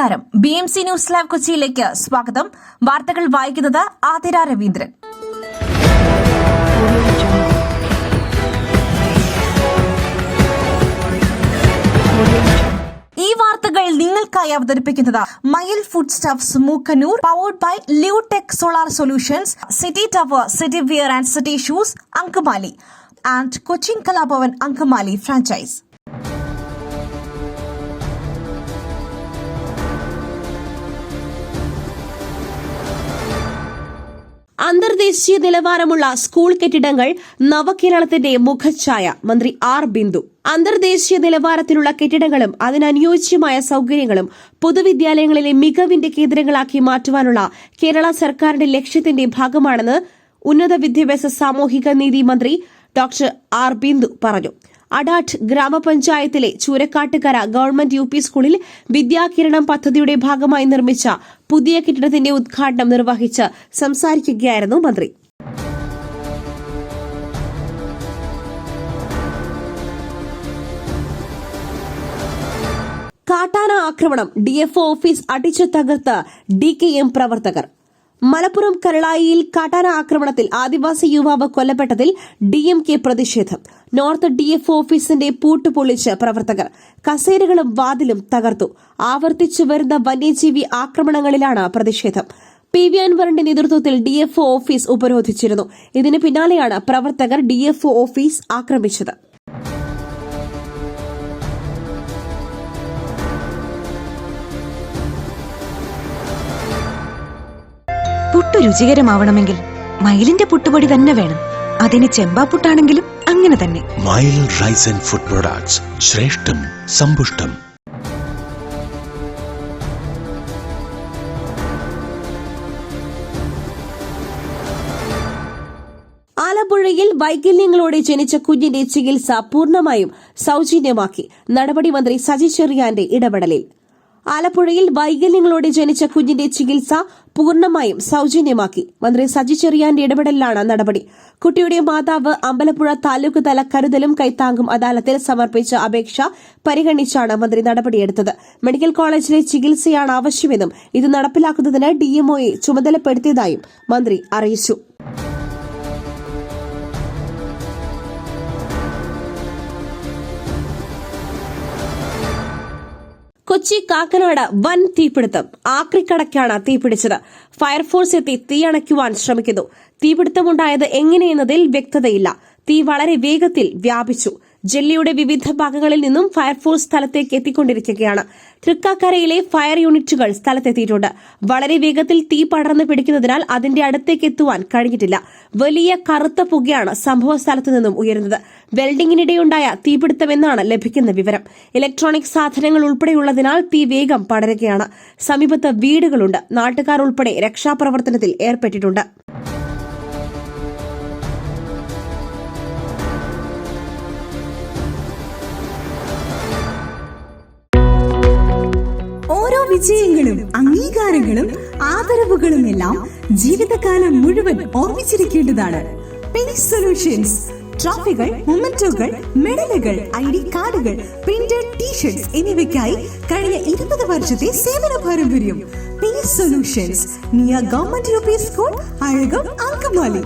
നമസ്കാരം. BMC news live കൊച്ചിയിലേക്ക് സ്വാഗതം. വാർത്തകൾ വായിക്കുന്നത് ആതിര രവീന്ദ്രൻ. ഈ വാർത്തകൾ നിങ്ങൾക്കായി അവതരിപ്പിക്കുന്നത് Mayil food stuffs Mookkannoor, powered by Leotech solar solutions, city tower, city wear and city shoes, Angamaly and Cochin Kalabhavan Angamaly franchise. അന്തർദേശീയ നിലവാരമുള്ള സ്കൂൾ കെട്ടിടങ്ങൾ നവകേരളത്തിന്റെ മുഖച്ഛായ. മന്ത്രി ആർ ബിന്ദു. അന്തർദേശീയ നിലവാരത്തിലുള്ള കെട്ടിടങ്ങളും അതിനനുയോജ്യമായ സൌകര്യങ്ങളും പൊതുവിദ്യാലയങ്ങളിലെ മികവിന്റെ കേന്ദ്രങ്ങളാക്കി മാറ്റുവാനുള്ള കേരള സർക്കാരിന്റെ ലക്ഷ്യത്തിന്റെ ഭാഗമാണെന്ന് ഉന്നത വിദ്യാഭ്യാസ സാമൂഹിക നീതി മന്ത്രി ഡോക്ടർ ആർ ബിന്ദു പറഞ്ഞു. അഡാട്ട് ഗ്രാമപഞ്ചായത്തിലെ ചൂരക്കാട്ടുകര ഗവൺമെന്റ് UP സ്കൂളിൽ വിദ്യാകിരണം പദ്ധതിയുടെ ഭാഗമായി നിർമ്മിച്ച പുതിയ കെട്ടിടത്തിന്റെ ഉദ്ഘാടനം നിർവഹിച്ച് സംസാരിക്കുകയായിരുന്നു മന്ത്രി. കാട്ടാന ആക്രമണം, DFO ഓഫീസ് അടിച്ചു തകർത്ത് DKM പ്രവർത്തകർ. മലപ്പുറം കരളായിയിൽ കാട്ടാന ആക്രമണത്തിൽ ആദിവാസി യുവാവ് കൊല്ലപ്പെട്ടതിൽ DMK പ്രതിഷേധം. നോർത്ത് DFO ഓഫീസിന്റെ പൂട്ട് പൊളിച്ച് പ്രവർത്തകർ. കസേരകളും വാതിലും തകർത്തു. ആവർത്തിച്ചു വരുന്ന വന്യജീവി ആക്രമണങ്ങളിലാണ് പ്രതിഷേധം. PV അൻവറിന്റെ നേതൃത്വത്തിൽ DFO ഓഫീസ് ഉപരോധിച്ചിരുന്നു. ഇതിന് പിന്നാലെയാണ് പ്രവർത്തകർ DFO ഓഫീസ് ആക്രമിച്ചത്. പുട്ടു രുചികരമാവണമെങ്കിൽ മയിലിന്റെ പുട്ടുപൊടി തന്നെ വേണം. അതിന് ചെമ്പാപ്പുട്ടാണെങ്കിലും അങ്ങനെ തന്നെ. മയിൽ റൈസ് ആൻഡ് ഫുഡ് പ്രൊഡക്ട്സ്, ശ്രേഷ്ഠം സമ്പുഷ്ടം. ആലപ്പുഴയിൽ വൈകല്യങ്ങളോടെ ജനിച്ച കുഞ്ഞിന്റെ ചികിത്സ പൂർണ്ണമായും സൌജന്യമാക്കി. നടപടി മന്ത്രി സജി ചെറിയാന്റെ ഇടപെടലിൽ. ആലപ്പുഴയിൽ വൈകല്യങ്ങളോടെ ജനിച്ച കുഞ്ഞിന്റെ ചികിത്സ പൂർണ്ണമായും സൌജന്യമാക്കി. മന്ത്രി സജി ചെറിയാന്റെ ഇടപെടലിലാണ് നടപടി. കുട്ടിയുടെ മാതാവ് അമ്പലപ്പുഴ താലൂക്ക് തല കരുതലും കൈത്താങ്ങും അദാലത്തിൽ സമർപ്പിച്ച അപേക്ഷ പരിഗണിച്ചാണ് മന്ത്രി നടപടിയെടുത്തത്. മെഡിക്കൽ കോളേജിലെ ചികിത്സയാണ് ആവശ്യമെന്നും ഇത് നടപ്പിലാക്കുന്നതിന് DMOയെ ചുമതലപ്പെടുത്തിയതായും മന്ത്രി അറിയിച്ചു. കൊച്ചി കാക്കനാട് വൻ തീപിടുത്തം. ആക്രിക്കടയ്ക്കാണ് തീപിടിച്ചത്. ഫയർഫോഴ്സ് എത്തി തീയണയ്ക്കുവാൻ ശ്രമിക്കുന്നു. തീപിടുത്തമുണ്ടായത് എങ്ങനെയെന്നതിൽ വ്യക്തതയില്ല. തീ വളരെ വേഗത്തിൽ വ്യാപിച്ചു. ജില്ലയുടെ വിവിധ ഭാഗങ്ങളിൽ നിന്നും ഫയർഫോഴ്സ് സ്ഥലത്തേക്ക് എത്തിക്കൊണ്ടിരിക്കുകയാണ്. തൃക്കാക്കരയിലെ ഫയർ യൂണിറ്റുകൾ സ്ഥലത്തെത്തിയിട്ടുണ്ട്. വളരെ വേഗത്തിൽ തീ പടർന്നു പിടിക്കുന്നതിനാൽ അതിന്റെ അടുത്തേക്ക് എത്തുവാൻ കഴിഞ്ഞിട്ടില്ല. വലിയ കറുത്ത പുകയാണ് സംഭവ സ്ഥലത്തു നിന്നും ഉയരുന്നത്. വെൽഡിംഗിനിടെയുണ്ടായ തീപിടുത്തമെന്നാണ് ലഭിക്കുന്ന വിവരം. ഇലക്ട്രോണിക് സാധനങ്ങൾ ഉൾപ്പെടെയുള്ളതിനാൽ തീ വേഗം പടരുകയാണ്. സമീപത്ത് വീടുകളുണ്ട്. നാട്ടുകാർ ഉൾപ്പെടെ രക്ഷാപ്രവർത്തനത്തിൽ ഏർപ്പെട്ടിട്ടുണ്ട്. വിജയങ്ങളും അംഗീകാരങ്ങളും ആദരവുകളും എല്ലാം ജീവിതകാലം മുഴുവൻ ഓർമ്മിച്ചിരിക്കേണ്ടതാണ്. Pace solutions. ട്രോഫികൾ, മൊമെന്റോകൾ, മെഡലുകൾ, ID കാർഡുകൾ, പ്രിന്റഡ് T-ഷർട്ട്സ് എന്നിവയ്ക്കായി കഴിഞ്ഞ 20 വർഷത്തെ സേവന പാരമ്പര്യം. Pace solutions, near government UP school, Azhakam, Angamaly.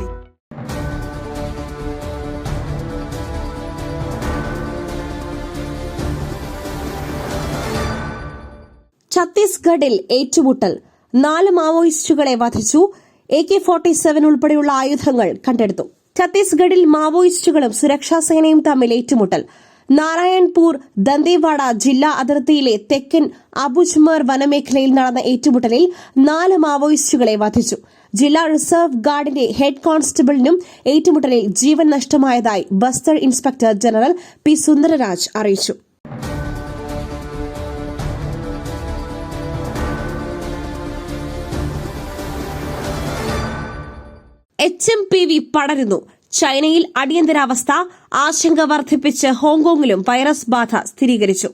ഛത്തീസ്ഗഡിൽ ഏറ്റുമുട്ടൽ. 4 മാവോയിസ്റ്റുകളെ വധിച്ചു. AK-47 ഉൾപ്പെടെയുള്ള ആയുധങ്ങൾ കണ്ടെടുത്തു. ഛത്തീസ്ഗഡിൽ മാവോയിസ്റ്റുകളും സുരക്ഷാസേനയും തമ്മിൽ ഏറ്റുമുട്ടൽ. നാരായൺപൂർ ദന്തേവാഡ ജില്ലാ അതിർത്തിയിലെ തെക്കൻ അബുജ്മർ വനമേഖലയിൽ നടന്ന ഏറ്റുമുട്ടലിൽ 4 മാവോയിസ്റ്റുകളെ വധിച്ചു. ജില്ലാ റിസർവ് ഗാർഡിന്റെ ഹെഡ് കോൺസ്റ്റബിളിനും ഏറ്റുമുട്ടലിൽ ജീവൻ നഷ്ടമായതായി Bastar inspector general P. Sundararaj അറിയിച്ചു. HMPV പടരുന്നു. ചൈനയിൽ അടിയന്തരാവസ്ഥ. ആശങ്ക വർദ്ധിപ്പിച്ച് ഹോങ്കോങ്ങിലും വൈറസ് ബാധ സ്ഥിരീകരിച്ചു.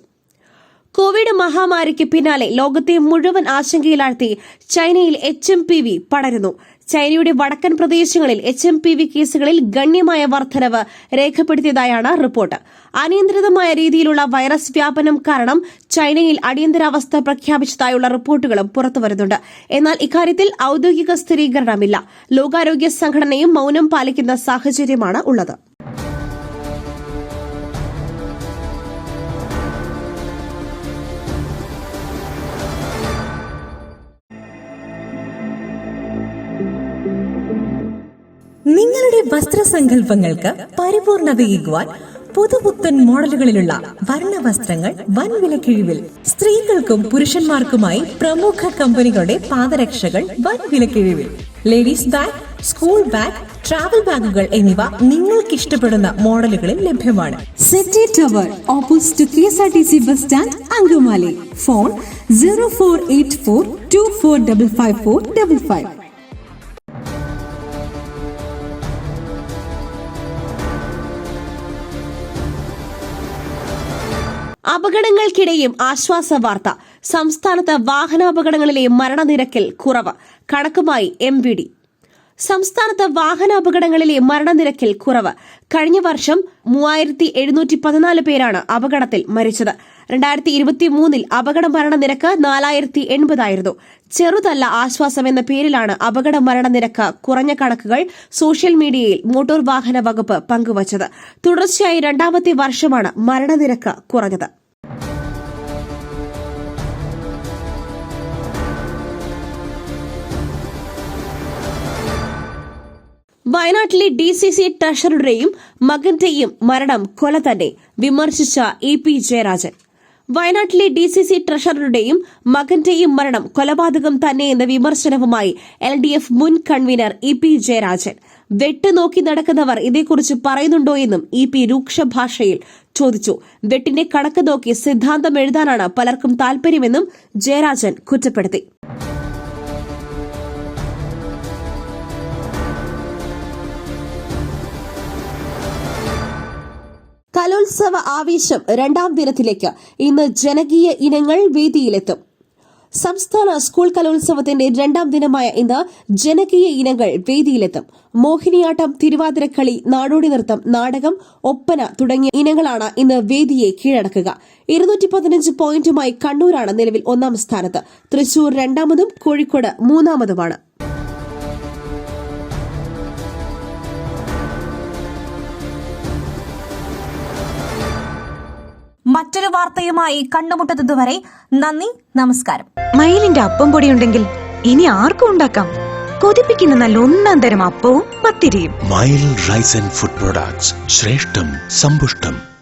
കോവിഡ് മഹാമാരിക്ക് പിന്നാലെ ലോകത്തെ മുഴുവൻ ആശങ്കയിലാഴ്ത്തി ചൈനയിൽ HMPV പടരുന്നു. ചൈനയുടെ വടക്കൻ പ്രദേശങ്ങളിൽ HMPV കേസുകളിൽ ഗണ്യമായ വർധനവ് രേഖപ്പെടുത്തിയതായാണ് റിപ്പോർട്ട്. അനിയന്ത്രിതമായ രീതിയിലുള്ള വൈറസ് വ്യാപനം കാരണം ചൈനയിൽ അടിയന്തരാവസ്ഥ പ്രഖ്യാപിച്ചതായുള്ള റിപ്പോർട്ടുകളും പുറത്തുവരുന്നുണ്ട്. എന്നാൽ ഇക്കാര്യത്തിൽ ഔദ്യോഗിക സ്ഥിരീകരണമില്ല. ലോകാരോഗ്യ സംഘടനയും മൌനം പാലിക്കുന്ന സാഹചര്യമാണ് ഉള്ളത്. നിങ്ങളുടെ വസ്ത്രസങ്കല്പങ്ങൾക്ക് പരിപൂർണതയേകുവാൻ പുതുപുത്തൻ മോഡലുകളിലുള്ള വർണ്ണ വസ്ത്രങ്ങൾ വൻ വിലക്കിഴിവിൽ. സ്ത്രീകൾക്കും പുരുഷന്മാർക്കുമായി പ്രമുഖ കമ്പനികളുടെ പാദരക്ഷകൾ വൻ വിലക്കിഴിവിൽ. Ladies bag, school bag, travel ബാഗുകൾ എന്നിവ നിങ്ങൾക്ക് ഇഷ്ടപ്പെടുന്ന മോഡലുകളിൽ ലഭ്യമാണ്. City tower opposite KSRTC bus stand, Angamaly. Phone 0484245555. അപകടങ്ങൾക്കിടെയും ആശ്വാസ വാർത്ത. സംസ്ഥാനത്ത് വാഹനാപകടങ്ങളിലെ മരണനിരക്കിൽ കുറവ്. കണക്കുമായി MVD. സംസ്ഥാനത്ത് വാഹനാപകടങ്ങളിലെ മരണനിരക്കിൽ കുറവ്. കഴിഞ്ഞ വർഷം 3714 പേരാണ് അപകടത്തിൽ മരിച്ചത്. 2023 അപകട മരണനിരക്ക് 4080 ആയിരുന്നു. ചെറുതല്ല ആശ്വാസം എന്ന പേരിലാണ് അപകട മരണനിരക്ക് കുറഞ്ഞ കണക്കുകൾ സോഷ്യൽ മീഡിയയിൽ മോട്ടോർ വാഹന വകുപ്പ് പങ്കുവച്ചത്. തുടർച്ചയായി രണ്ടാമത്തെ വർഷമാണ് മരണനിരക്ക് കുറഞ്ഞത്. വയനാട്ടിലെ DCC ട്രഷററുടെയും മകന്റെയും മരണം കൊല തന്നെ വിമർശിച്ച EP ജയരാജൻ. വയനാട്ടിലെ DCC ട്രഷററുടെയും മകന്റെയും മരണം കൊലപാതകം തന്നെയെന്ന വിമർശനവുമായി LDF മുൻ കൺവീനർ EP ജയരാജൻ. വെട്ട് നോക്കി നടക്കുന്നവർ ഇതേക്കുറിച്ച് പറയുന്നുണ്ടോ എന്നും EP രൂക്ഷ ഭാഷയിൽ ചോദിച്ചു. വെട്ടിന്റെ കണക്ക് നോക്കി സിദ്ധാന്തം എഴുതാനാണ് പലർക്കും താൽപര്യമെന്നും ജയരാജൻ കുറ്റപ്പെടുത്തി. കലോത്സവ ആവേശം രണ്ടാം ദിനത്തിലേക്ക്. ഇന്ന് ജനകീയ ഇനങ്ങൾ വേദിയിലെത്തും. സംസ്ഥാന സ്കൂൾ കലോത്സവത്തിന്റെ രണ്ടാം ദിനമായ ഇന്ന് ജനകീയ ഇനങ്ങൾ വേദിയിലെത്തും. മോഹിനിയാട്ടം, തിരുവാതിരക്കളി, നാടോടി നൃത്തം, നാടകം, ഒപ്പന തുടങ്ങിയ ഇനങ്ങളാണ് ഇന്ന് വേദിയെ കീഴടക്കുക. 215 പോയിന്റുമായി കണ്ണൂരാണ് നിലവിൽ ഒന്നാം സ്ഥാനത്ത്. തൃശൂർ രണ്ടാമതും കോഴിക്കോട് മൂന്നാമതുമാണ്. മറ്റൊരു വാർത്തയുമായി കണ്ടുമുട്ടുന്നതുവരെ നന്ദി, നമസ്കാരം. മയിലിന്റെ അപ്പം പൊടിയുണ്ടെങ്കിൽ ഇനി ആർക്കും ഉണ്ടാക്കാം. കൊതിപ്പിക്കുന്ന നല്ല ഒന്നാം തരം അപ്പവും പത്തിരിയും. മയിൽ റൈസ് ആൻഡ് ഫുഡ് പ്രൊഡക്ട്സ്, ശ്രേഷ്ഠം സമ്പുഷ്ടം.